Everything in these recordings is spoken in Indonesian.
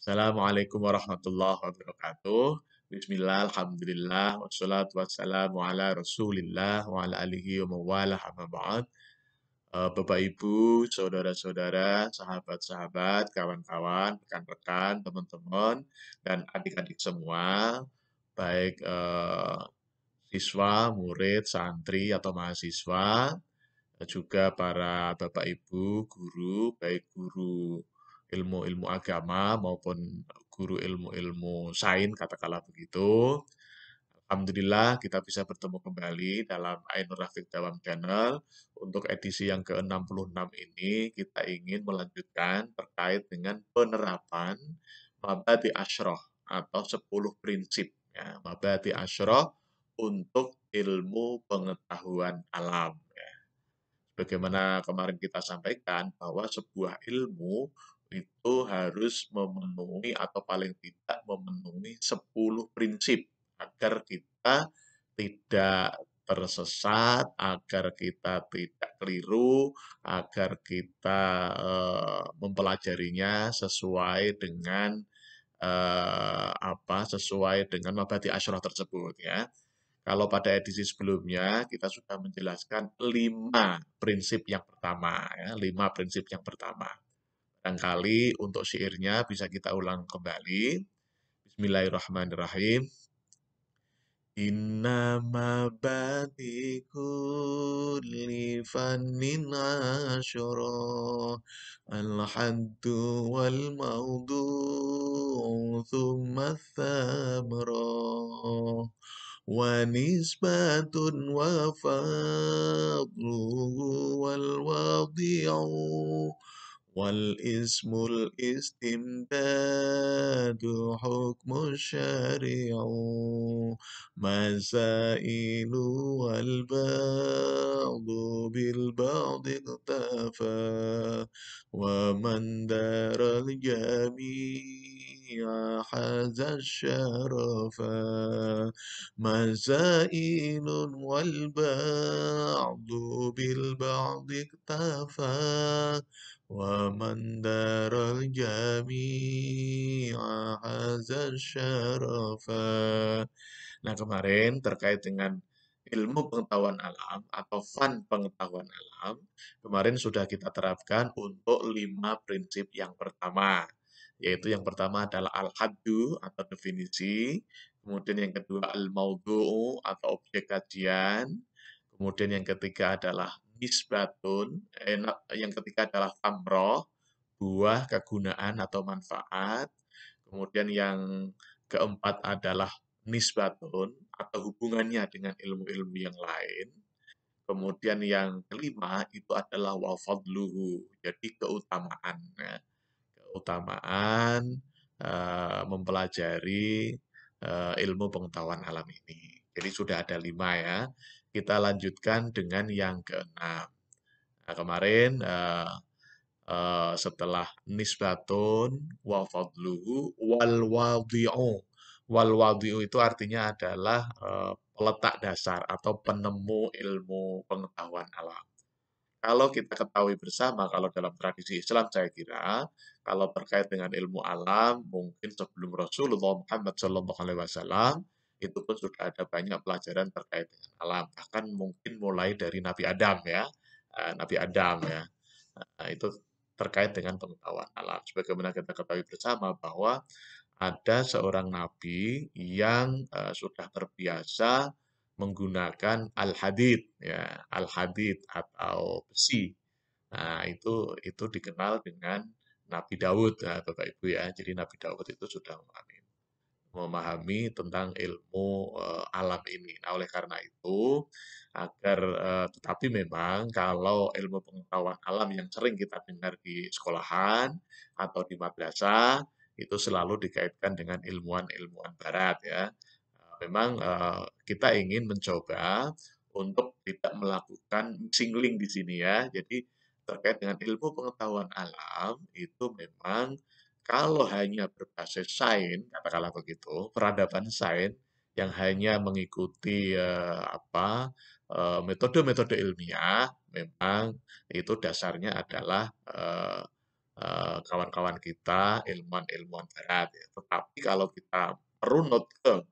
Assalamualaikum warahmatullahi wabarakatuh. Bismillah, alhamdulillah, wassalatu wassalamu ala rasulillah, wa ala alihi wa mawalah, amma ba'd. Bapak Ibu, saudara-saudara, sahabat-sahabat, kawan-kawan, rekan-rekan, teman-teman, dan adik-adik semua, baik siswa, murid, santri, atau mahasiswa, juga para Bapak Ibu, guru, baik guru ilmu-ilmu agama maupun guru ilmu-ilmu sains, katakanlah begitu. Alhamdulillah kita bisa bertemu kembali dalam Ainur Rafiq Dawam Channel. Untuk edisi yang ke-66 ini kita ingin melanjutkan terkait dengan penerapan Mabadi Asyroh atau 10 prinsip ya, Mabadi Asyroh untuk ilmu pengetahuan alam. Bagaimana kemarin kita sampaikan bahwa sebuah ilmu itu harus memenuhi atau paling tidak memenuhi 10 prinsip agar kita tidak tersesat, agar kita tidak keliru, agar kita mempelajarinya sesuai dengan sesuai dengan mabadi asyroh tersebut ya. Kalau pada edisi sebelumnya kita sudah menjelaskan 5 prinsip yang pertama ya, 5 prinsip yang pertama. Barangkali untuk syairnya bisa kita ulang kembali. Bismillahirrahmanirrahim. Inna mabadi kulli fannin asyara al-haddu wal mawdu'u thumma thamra ونسبة وفضل والواضع والاسم الاستمداد حكم الشارع مسائل والبعض بالبعض اقتفى ومن دار الجميع حاز الشرفا مسائل والبعض بالبعض اكتفى ومن دار الجميع هذا الشرفا. Nah, kemarin terkait dengan ilmu pengetahuan alam atau fun pengetahuan alam, kemarin sudah kita terapkan untuk 5 prinsip yang pertama, yaitu yang pertama adalah al-haddu atau definisi, kemudian yang kedua al-maudu'u atau objek kajian, kemudian yang ketiga adalah nisbatun, yang ketiga adalah tamroh, buah, kegunaan atau manfaat, kemudian yang keempat adalah nisbatun atau hubungannya dengan ilmu-ilmu yang lain. Kemudian yang kelima itu adalah wafadluhu, jadi keutamaan. Ya. Keutamaan mempelajari ilmu pengetahuan alam ini. Jadi sudah ada 5 ya. Kita lanjutkan dengan yang keenam. Nah, kemarin setelah nisbatun wa fadluhu wal wadi'u. Wal wadi'u itu artinya adalah peletak dasar atau penemu ilmu pengetahuan alam. Kalau kita ketahui bersama, kalau dalam tradisi Islam saya kira, kalau terkait dengan ilmu alam, mungkin sebelum Rasulullah Muhammad SAW, itu pun sudah ada banyak pelajaran terkait dengan alam. Bahkan mungkin mulai dari Nabi Adam ya, Nabi Adam ya. Nah, itu terkait dengan pengetahuan alam. Sebagaimana kita ketahui bersama bahwa ada seorang nabi yang sudah terbiasa menggunakan al-hadid ya, al-hadid atau besi. Nah, itu dikenal dengan Nabi Daud ya, Bapak Ibu ya. Jadi Nabi Daud itu sudah memahami tentang ilmu alam ini. Nah, oleh karena itu, agar tetapi memang kalau ilmu pengetahuan alam yang sering kita dengar di sekolahan atau di madrasah itu selalu dikaitkan dengan ilmuwan-ilmuwan barat ya. Memang kita ingin mencoba untuk tidak melakukan mixing link di sini ya. Jadi terkait dengan ilmu pengetahuan alam itu memang kalau hanya berbasis sains, katakanlah begitu, peradaban sains yang hanya mengikuti metode-metode ilmiah, memang itu dasarnya adalah kawan-kawan kita, ilmuwan-ilmuwan barat ya. Tetapi kalau kita merunut ke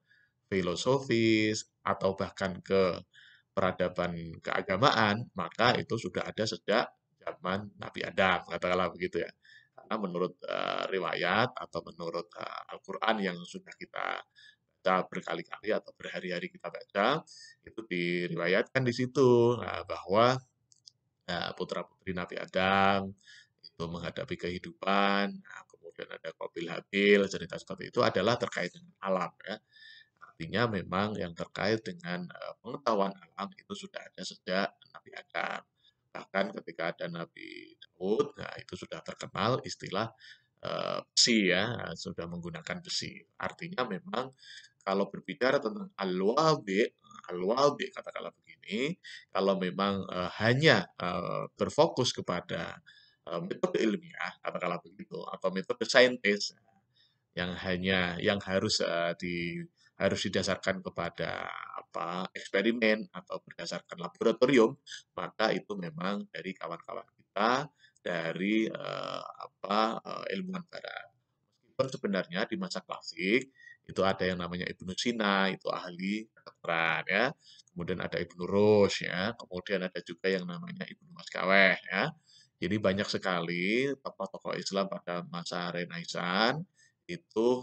filosofis atau bahkan ke peradaban keagamaan, maka itu sudah ada sejak zaman Nabi Adam, katakanlah begitu ya. Karena menurut riwayat atau menurut Al-Quran yang sudah kita baca berkali-kali atau berhari-hari kita baca, itu diriwayatkan di situ bahwa putra-putri Nabi Adam itu menghadapi kehidupan, kemudian ada Qabil Habil, cerita seperti itu adalah terkait dengan alam ya. Artinya memang yang terkait dengan pengetahuan alam itu sudah ada sejak Nabi Adam. Bahkan ketika ada Nabi Daud, nah itu sudah terkenal istilah besi ya, sudah menggunakan besi. Artinya memang kalau berbicara tentang al-wadi katakanlah begini, kalau memang hanya berfokus kepada metode ilmiah, katakanlah begitu, atau metode saintis, yang harus harus didasarkan kepada apa eksperimen atau berdasarkan laboratorium, maka itu memang dari kawan-kawan kita dari ilmuwan barat. Meskipun sebenarnya di masa klasik itu ada yang namanya Ibnu Sina, itu ahli kedokteran ya. Kemudian ada Ibnu Rushd ya, kemudian ada juga yang namanya Ibnu Maskaweh ya. Jadi banyak sekali tokoh-tokoh Islam pada masa Renaissance itu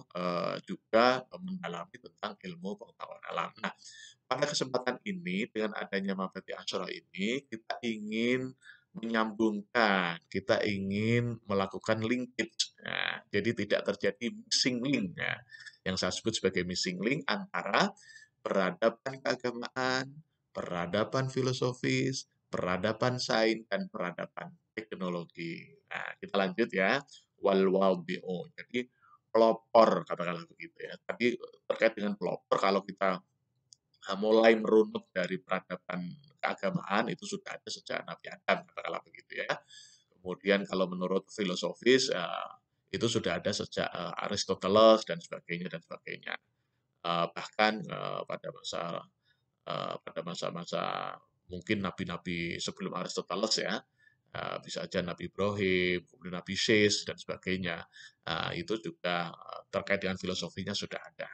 juga mendalami tentang ilmu pengetahuan alam. Nah, pada kesempatan ini dengan adanya Mabati Asyura ini kita ingin menyambungkan, kita ingin melakukan linkage. Nah, jadi tidak terjadi missing link ya. Yang saya sebut sebagai missing link antara peradaban keagamaan, peradaban filosofis, peradaban sains, dan peradaban teknologi. Nah, kita lanjut ya. Wal wadi'u. Jadi pelopor katakanlah begitu ya. Tadi terkait dengan pelopor kalau kita mulai merunut dari peradaban keagamaan itu sudah ada sejak Nabi Adam katakanlah begitu ya. Kemudian kalau menurut filosofis itu sudah ada sejak Aristoteles dan sebagainya dan sebagainya. Bahkan pada masa-masa mungkin nabi-nabi sebelum Aristoteles ya, bisa aja Nabi Ibrahim, kemudian Nabi Sis dan sebagainya. Itu juga terkait dengan filosofinya sudah ada.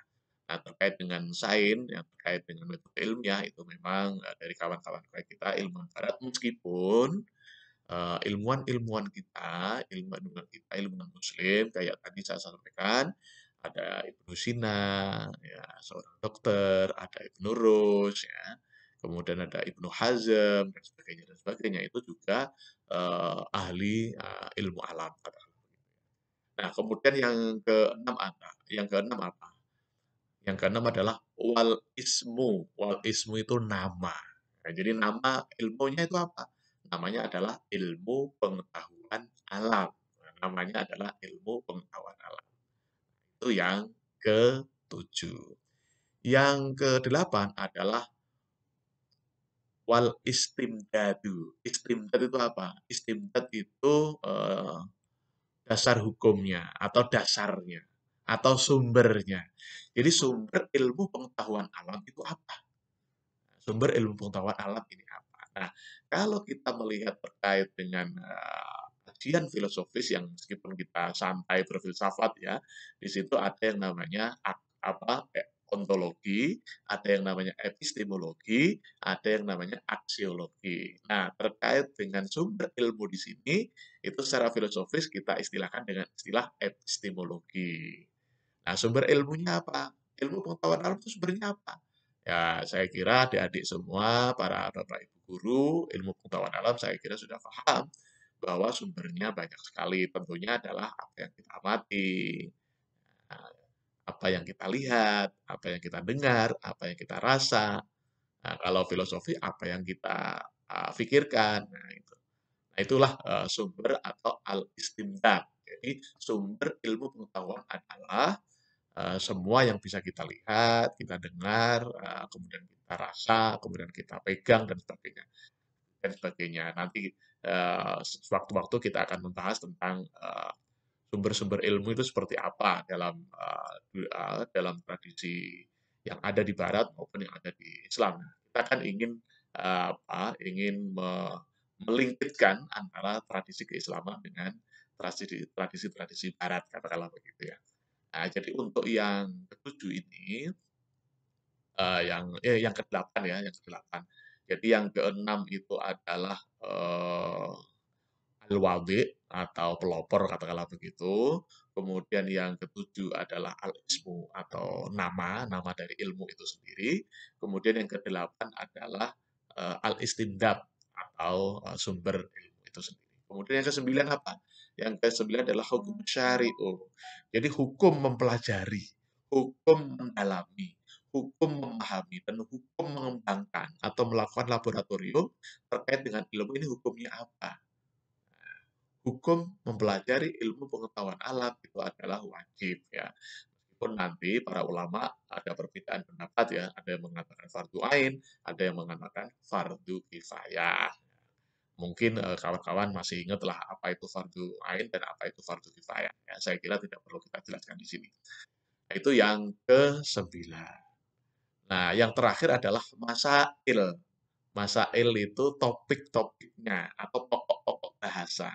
Nah, terkait dengan sains, yang terkait dengan metode ilmiah, itu memang dari kawan-kawan kita ilmuwan barat, meskipun ilmuwan muslim, kayak tadi saya sampaikan, ada Ibnu Sina, ya, seorang dokter, ada Ibnu Rus, ya, kemudian ada Ibnu Hazm, dan sebagainya, itu juga ahli ilmu alam. Nah, kemudian yang keenam apa? Yang keenam adalah wal ismu. Wal ismu itu nama. Nah, jadi nama ilmunya itu apa? Namanya adalah ilmu pengetahuan alam. Nah, namanya adalah ilmu pengetahuan alam. Itu yang ketujuh. Yang kedelapan adalah wal istimdadu. Istimdad itu apa? Istimdad itu dasar hukumnya atau dasarnya atau sumbernya. Jadi sumber ilmu pengetahuan alam itu apa? Sumber ilmu pengetahuan alam ini apa? Nah, kalau kita melihat terkait dengan kajian filosofis yang meskipun kita santai berfilsafat ya, di situ ada yang namanya ontologi, ada yang namanya epistemologi, ada yang namanya aksiologi. Nah, terkait dengan sumber ilmu di sini, itu secara filosofis kita istilahkan dengan istilah epistemologi. Nah, sumber ilmunya apa? Ilmu pengetahuan alam itu sumbernya apa? Ya, saya kira adik-adik semua, para bapak ibu guru, ilmu pengetahuan alam saya kira sudah paham bahwa sumbernya banyak sekali. Tentunya adalah apa yang kita amati, nah, apa yang kita lihat, apa yang kita dengar, apa yang kita rasa. Nah, kalau filosofi, apa yang kita pikirkan. Nah, itulah sumber atau al-istimdad. Jadi, sumber ilmu pengetahuan adalah semua yang bisa kita lihat, kita dengar, kemudian kita rasa, kemudian kita pegang dan sebagainya. Dan sebagainya. Nanti sewaktu-waktu kita akan membahas tentang sumber-sumber ilmu itu seperti apa dalam tradisi yang ada di Barat maupun yang ada di Islam. Kita kan ingin melingkitkan antara tradisi keislaman dengan tradisi-tradisi barat, katakanlah begitu ya. Nah, jadi untuk yang ketujuh ini, yang kedelapan ya, yang kedelapan. Jadi yang keenam itu adalah al-wadi atau pelopor katakanlah begitu. Kemudian yang ketujuh adalah al-ismu atau nama, nama dari ilmu itu sendiri. Kemudian yang kedelapan adalah al-istindad atau sumber ilmu itu sendiri. Kemudian yang kesembilan apa? Yang kesembilan adalah hukum syari'u. Jadi hukum mempelajari, hukum mendalami, hukum memahami, dan hukum mengembangkan atau melakukan laboratorium terkait dengan ilmu ini hukumnya apa. Hukum mempelajari ilmu pengetahuan alam itu adalah wajib ya. Meskipun nanti para ulama ada perbedaan pendapat ya, ada yang mengatakan fardu ain, ada yang mengatakan fardu kifayah. Mungkin kawan-kawan masih ingat lah apa itu fardu ain dan apa itu fardu kifayah. Ya, saya kira tidak perlu kita jelaskan di sini. Nah, itu yang ke-9. Nah, yang terakhir adalah masail. Masail itu topik-topiknya atau pokok-pokok bahasa.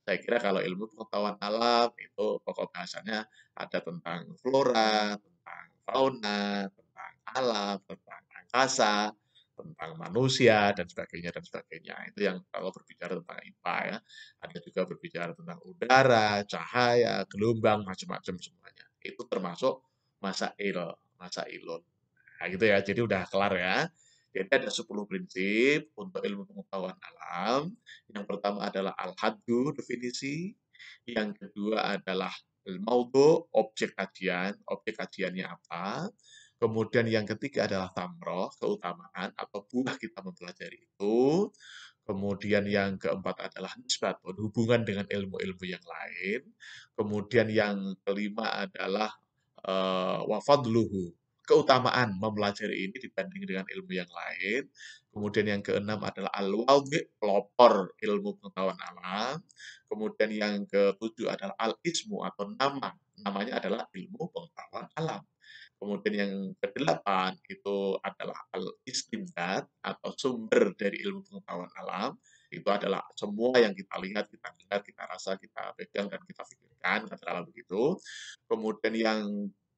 Saya kira kalau ilmu pengetahuan alam itu pokok bahasanya ada tentang flora, tentang fauna, tentang alam, tentang angkasa, tentang manusia dan sebagainya dan sebagainya. Itu yang kalau berbicara tentang IPA ya. Ada juga berbicara tentang udara, cahaya, gelombang, macam-macam semuanya. Itu termasuk masailun. Nah, gitu ya. Jadi udah kelar ya. Jadi ada 10 prinsip untuk ilmu pengetahuan alam. Yang pertama adalah al-haddu, definisi. Yang kedua adalah al-maudhu, objek kajiannya apa. Kemudian yang ketiga adalah tamroh, keutamaan atau buah kita mempelajari itu. Kemudian yang keempat adalah nisbatun, hubungan dengan ilmu-ilmu yang lain. Kemudian yang kelima adalah wafadluhu, keutamaan mempelajari ini dibanding dengan ilmu yang lain. Kemudian yang keenam adalah al-wadhi, pelopor ilmu pengetahuan alam. Kemudian yang ketujuh adalah al-ismu atau nama. Namanya adalah ilmu pengetahuan alam. Kemudian yang kedelapan itu adalah al-istimdad atau sumber dari ilmu pengetahuan alam. Itu adalah semua yang kita lihat, kita dengar, kita rasa, kita pegang, dan kita pikirkan, katakanlah begitu. Kemudian yang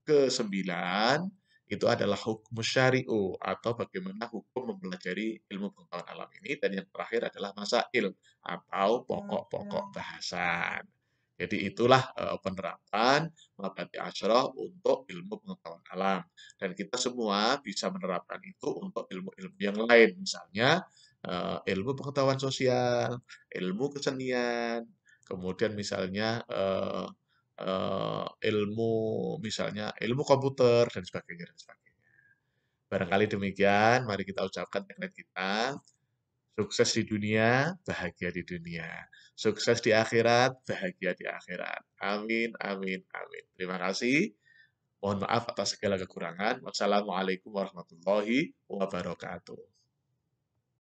kesembilan itu adalah hukum syari'u atau bagaimana hukum mempelajari ilmu pengetahuan alam ini. Dan yang terakhir adalah masail atau pokok-pokok bahasan. Jadi itulah penerapan mabadi asyroh untuk ilmu pengetahuan alam. Dan kita semua bisa menerapkan itu untuk ilmu-ilmu yang lain. Misalnya ilmu pengetahuan sosial, ilmu kesenian, kemudian misalnya ilmu misalnya ilmu komputer dan sebagainya dan sebagainya. Barangkali demikian, mari kita ucapkan tagline kita. Sukses di dunia, bahagia di dunia. Sukses di akhirat, bahagia di akhirat. Amin, amin, amin. Terima kasih. Mohon maaf atas segala kekurangan. Wassalamualaikum warahmatullahi wabarakatuh.